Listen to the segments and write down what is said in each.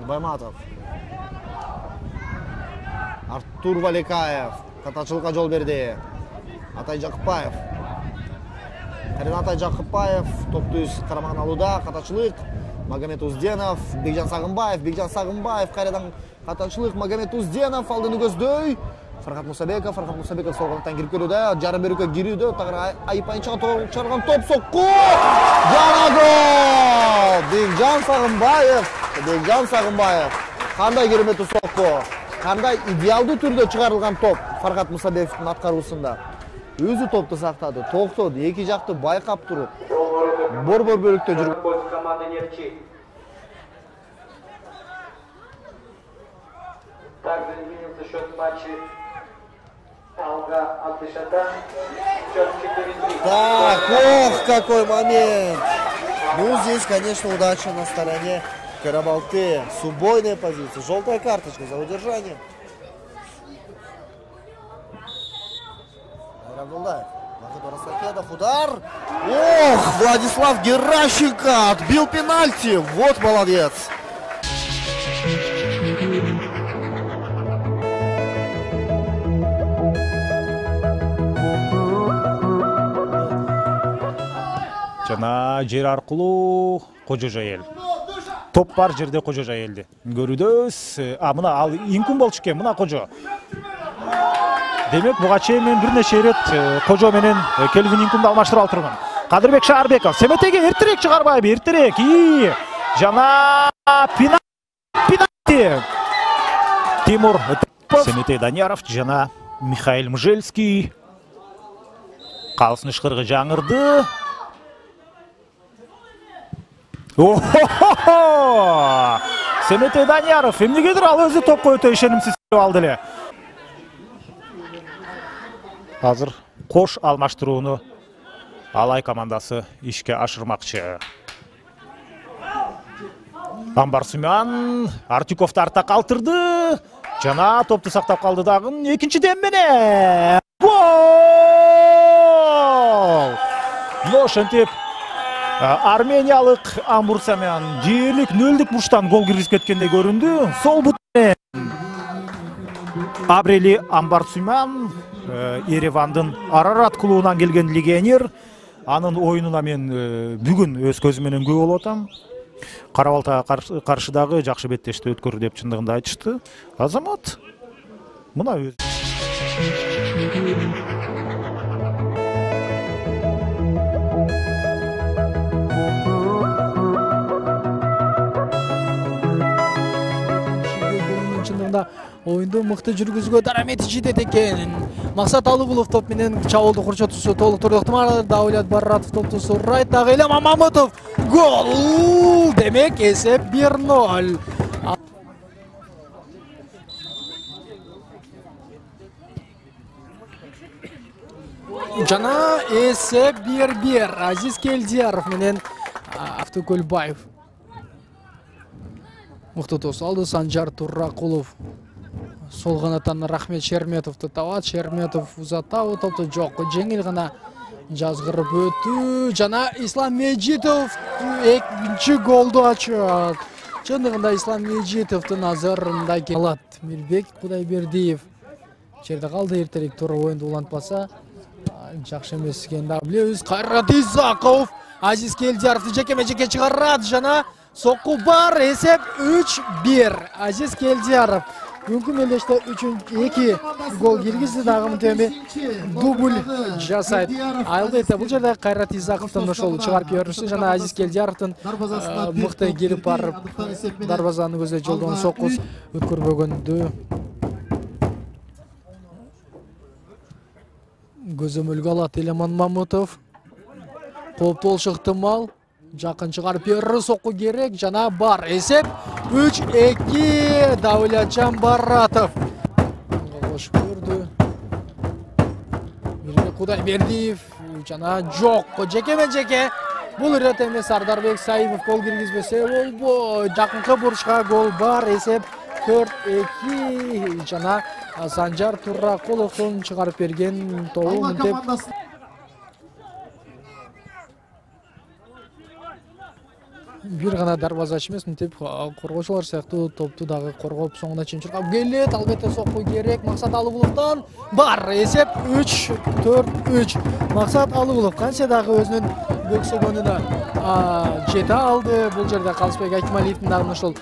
Байматов. Артур Валикаев. Катачылыкка жол берди. Атай Жакыпбаев. Атай Жакыпбаев топту үз карамагын алууда. Катачылык. Магомед Узденов. Бекжан Сагынбаев. Кайрадан катачылык. Магомед Узденов алдыны көздөй. Фархат Мусабеков сол канаттан кирип келүүдө. Жарым берүүгө кирүүдө. Тагыра айпайча чарган топ сокку. Жана гол! Бекжан Сагынбаев. Кандай кереметтүү сокку. Кандай идеалдуу түрдө чыгарылган топ Фархат Мусабековдун аткаруусунда. Өзү топту сактады, токтоду, эки жакты байкап туруп. Борбор бөлүктө жүрүп. Команда Нефчи. Также изменился счет матча. Алга Алтышата. Счет 4-3. Так, какой момент. Ну, здесь, конечно, удача на стороне Карабалты. С убойной позиции. Желтая карточка за удержание. Рагулаев. Расакедов. Удар. Ох, Владислав Геращенко отбил пенальти. Вот молодец. Жана жер аркылуу Кожо Жайел. Топ бар жерде Кожо Жайелди көрүүдөбүз. Мына ал инкун болчу экен, мына Кожо. Демек буга чейин мен бир нече ирет Кожо менен Келвин Инкунду алмаштырып алып турган. Кадырбек Шаарбеков Семетеге эртерээк чыгарбайбы, эртерээк. Жана пенальти. Тимур Семетей Данияров жана Михаил Мжельский. Калсын ышкыргы жаңырды. Семетей Данияров эмнегедир ал өзү топко өтө ишенимсиз алды эле. Азыр кош алмаштырууну Алай командасы ишке ашырмакчы. Амбар Сумян Артюковду артта калтырды. Жана топту сактап калды дагы экинчи дем менен. Гол! Ошентип армениялык Амбар Сумян дээрлик нөлдүк бурчтан гол киргизип кеткендей көрүндү. Сол бут Абрели Амбар Сумян Еревандын Арарат клубунан келген легионер. Анын оюнуна мен бүгүн өз көзүм менен күбө болуп атам. Карабалта каршыдагы жакшы беттешти өткөрдү деп чындыгында айтышты. Азамат мына өз чындыгында оюнду мыкты жүргүзүүгө дарамет жетет экен. Максат Алыгулов топ менен чабуулду курчотуусу толуктурду. Ыктымар Даулет Барратов топту сурайт. Дагы эле Мамамутов гол! Демек эсеп 1-0. Жана эсеп 1-1. Азиз Келдияров менен Автокөлбаев. Мыкты тос алды. Санжар Турракулов сол канаттан Рахмет Шерметовду табат. Шерметов узатабы, топту жок, жеңил гана жазгырып өтүү. Жана Ислам Меджитов экинчи голду ачат. Чындыгында Ислам Меджитовдун назарында алат. Мирбек Кудайбердиев жерде калды, эртерээк туура оюнду улантпаса жакшы эмес экенин билебиз. Кайрат Исаков Азиз Келдияровду жеке-жеке чыгарат. Жана сокку бар, эсеп 3-1. Азиз Келдияров мүмкүн элеште 2 гол киргизди, дагы мынтеби дубль жасайт. Албетте бул жерде Кайрат Исаковдун ошол чыгарып жибериши жана Азиз Келдияровдун мыкты келип барып дарбазаны көздөй жолдон сокку өткөрбөгөндү көзөмөлгө алат. Элеман Мамутов кооптуу болушу ыктымал. Жакын чыгарып берүү, сокку керек жана бар. Эсеп 3-2. Даулетжан Барратов кош көрдү. Мирбек Кудайбердиев жана жок, жеке-жеке Бул ирет эмес Сардарбек Саимов гол киргизбесе болбойт. Жакынкы бурчка гол бар. Эсеп 4-2 жана Санжар Турракуловдун чыгарып берген тобу мынтип бир гана дарбазач эмес, мынтип коргоочулар сыяктуу топту дагы коргоп соңуна чейин чуркап келет. Албетте сокку керек Максат Алыбуловдон бар. Эсеп 3-4-3. Максат Алыбулов канча дагы өзүнүн көксөгөнүнө жете алды. Бул жерде Калысбек Айтмалиевдин дагы ошол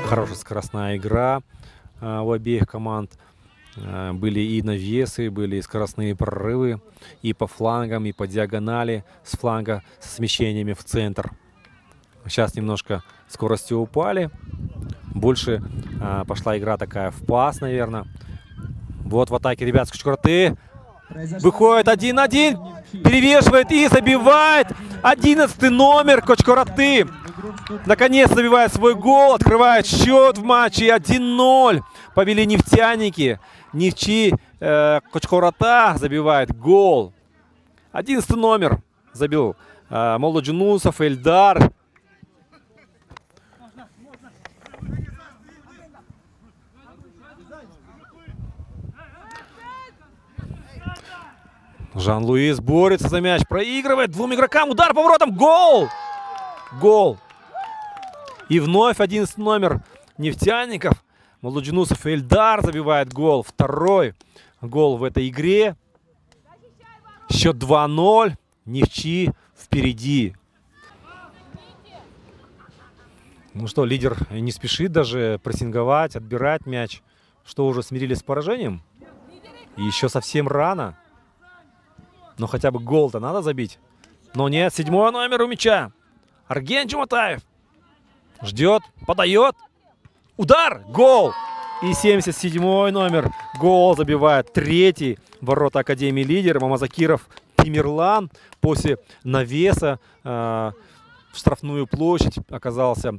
Хорошая скоростная игра у обеих команд. Были и навесы, были и скоростные прорывы и по флангам, и по диагонали с фланга с смещениями в центр. Сейчас немножко скорости упали. Больше пошла игра такая в пас, наверное. Вот в атаке, ребят, Кочкорты. Выходит 1-1. Перевешивает и забивает. 11-й номер Кочкорты. Наконец забивает свой гол. Открывает счет в матче 1-0. Повели нефтяники. Нефчи Кочкората забивает гол. 11-й номер забил Молоджунусов, Эльдар. Жан-Луис борется за мяч, проигрывает двум игрокам, удар по воротам, гол! Гол! И вновь 11 номер нефтяников, Молоджунусов Эльдар забивает гол. Второй гол в этой игре. Счет 2-0, Нефчи впереди. Ну что, лидер не спешит даже прессинговать, отбирать мяч. Что, уже смирились с поражением? И еще совсем рано. Но хотя бы гол-то надо забить. Но нет, 7-й номер у мяча. Арген Чуматаев. Ждет, подает. Удар, гол. И 77-й номер. Гол забивает. Третий ворота Академии лидер. Мамазакиров Тимирлан. После навеса в штрафную площадь оказался.